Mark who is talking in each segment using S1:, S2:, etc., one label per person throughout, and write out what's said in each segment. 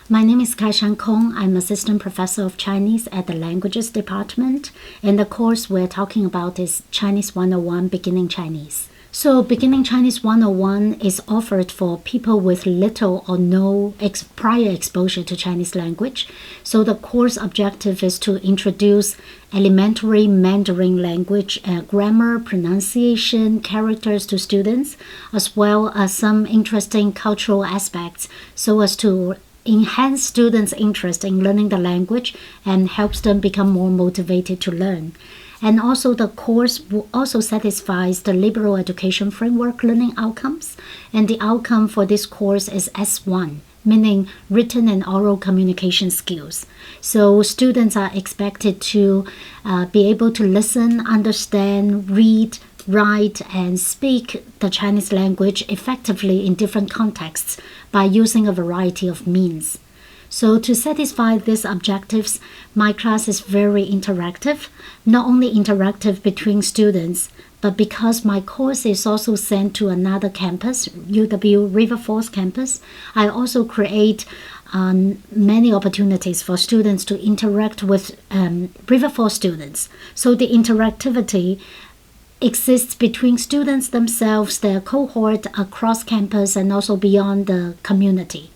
S1: My name is Kaishan Kong. I'm Assistant Professor of Chinese at the Languages Department, and the course we're talking about is Chinese 101 Beginning Chinese. So Beginning Chinese 101 is offered for people with little or no prior exposure to Chinese language. So the course objective is to introduce elementary Mandarin language, grammar, pronunciation, characters to students, as well as some interesting cultural aspects so as to enhance students' interest in learning the language and helps them become more motivated to learn. And also the course also satisfies the liberal education framework learning outcomes. And the outcome for this course is S1, meaning written and oral communication skills. So students are expected to be able to listen, understand, read, write, and speak the Chinese language effectively in different contexts by using a variety of means. So to satisfy these objectives, my class is very interactive, not only interactive between students, but because my course is also sent to another campus, UW River Falls campus, I also create many opportunities for students to interact with River Falls students. So the interactivity exists between students themselves, their cohort across campus, and also beyond the community.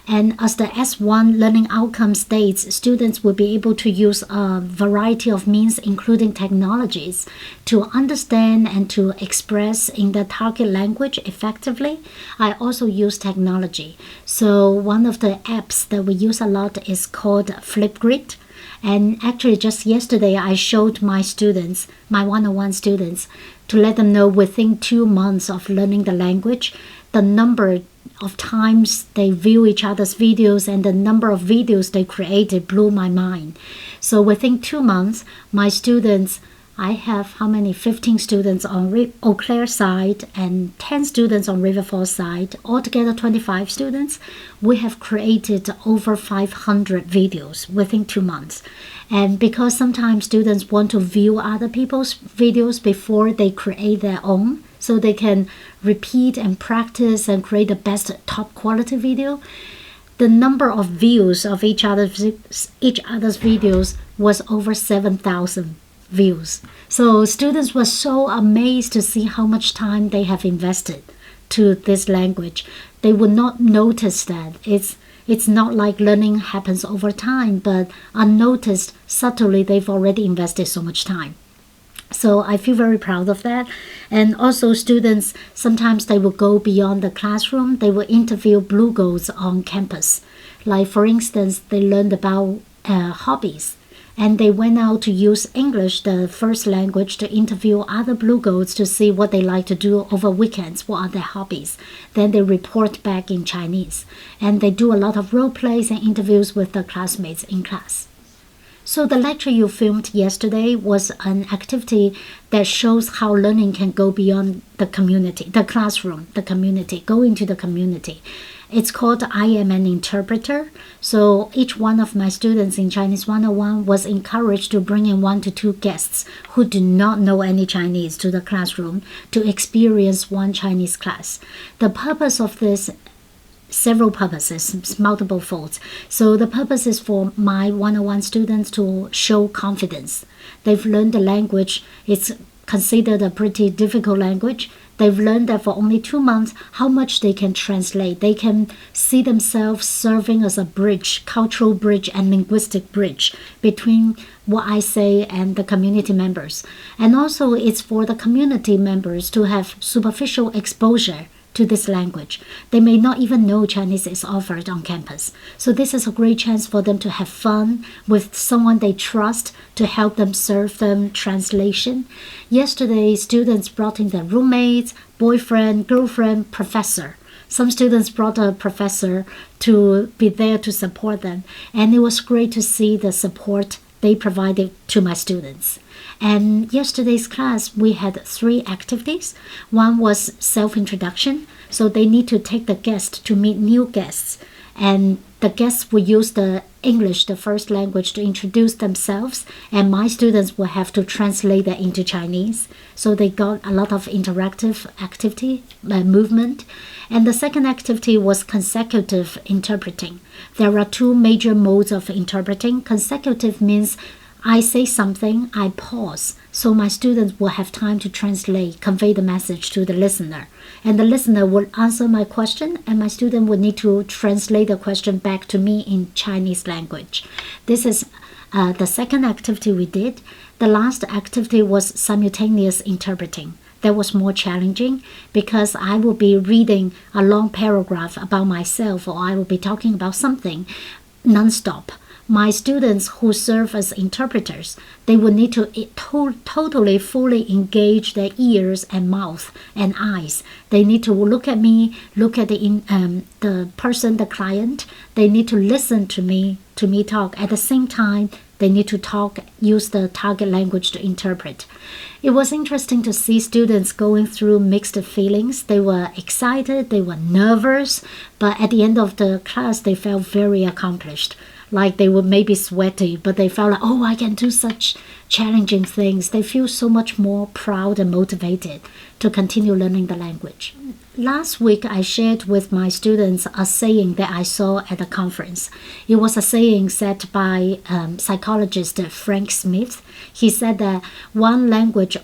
S1: And as the S1 learning outcome states, students will be able to use a variety of means, including technologies, to understand and to express in the target language effectively. I also use technology. So one of the apps that we use a lot is called Flipgrid. And actually just yesterday, I showed my students, my 101 students, to let them know within 2 months of learning the language, the number of times they view each other's videos and the number of videos they created blew my mind. So within 2 months, my students, I have 15 students on Eau Claire side and 10 students on River Falls side, altogether 25 students. We have created over 500 videos within 2 months. And because sometimes students want to view other people's videos before they create their own, so they can repeat and practice and create the best top quality video, the number of views of each other's videos was over 7,000 views. So students were so amazed to see how much time they have invested to this language. They would not notice that. It's not like learning happens over time, but unnoticed, subtly, they've already invested so much time. So I feel very proud of that. And also students, sometimes they will go beyond the classroom. They will interview blue goats on campus. Like for instance, they learned about hobbies. And they went out to use English, the first language, to interview other blue goats to see what they like to do over weekends, what are their hobbies. Then they report back in Chinese. And they do a lot of role plays and interviews with their classmates in class. So the lecture you filmed yesterday was an activity that shows how learning can go beyond the community, the classroom, the community, go into the community. It's called I Am an Interpreter. So each one of my students in Chinese 101 was encouraged to bring in 1 to 2 guests who do not know any Chinese to the classroom to experience one Chinese class. The purpose of this, several purposes, multiple folds. So the purpose is for my 101 students to show confidence. They've learned the language. It's considered a pretty difficult language. They've learned that for only 2 months, how much they can translate. They can see themselves serving as a bridge, cultural bridge and linguistic bridge between what I say and the community members. And also it's for the community members to have superficial exposure to this language. They may not even know Chinese is offered on campus. So this is a great chance for them to have fun with someone they trust to help them serve them translation. Yesterday, students brought in their roommates, boyfriend, girlfriend, professor. Some students brought a professor to be there to support them. And it was great to see the support they provided to my students. And yesterday's class, we had 3 activities. One was self-introduction. So they need to take the guest to meet new guests. And the guests will use the English, the first language, to introduce themselves, and my students will have to translate that into Chinese. So they got a lot of interactive activity, movement. And the second activity was consecutive interpreting. There are two major modes of interpreting. Consecutive means I say something, I pause, so my students will have time to translate, convey the message to the listener. And the listener will answer my question, and my student will need to translate the question back to me in Chinese language. This is the second activity we did. The last activity was simultaneous interpreting. That was more challenging because I will be reading a long paragraph about myself, or I will be talking about something nonstop. My students who serve as interpreters, they will need to totally fully engage their ears and mouth and eyes. They need to look at me, look at the person, the client. They need to listen to me talk. At the same time, they need to talk, use the target language to interpret. It was interesting to see students going through mixed feelings. They were excited, they were nervous, but at the end of the class, they felt very accomplished. Like they were maybe sweaty, but they felt like, oh, I can do such challenging things. They feel so much more proud and motivated to continue learning the language. Last week, I shared with my students a saying that I saw at a conference. It was a saying said by psychologist Frank Smith. He said that one language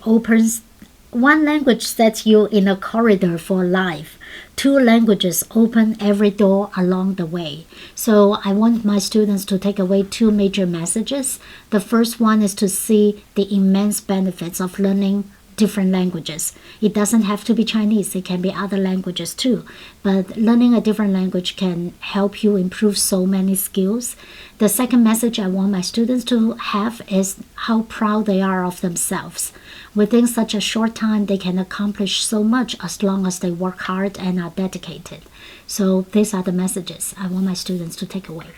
S1: sets you in a corridor for life. Two languages open every door along the way. So I want my students to take away two major messages. The first one is to see the immense benefits of learning different languages. It doesn't have to be Chinese, it can be other languages too. But learning a different language can help you improve so many skills. The second message I want my students to have is how proud they are of themselves. Within such a short time, they can accomplish so much as long as they work hard and are dedicated. So these are the messages I want my students to take away.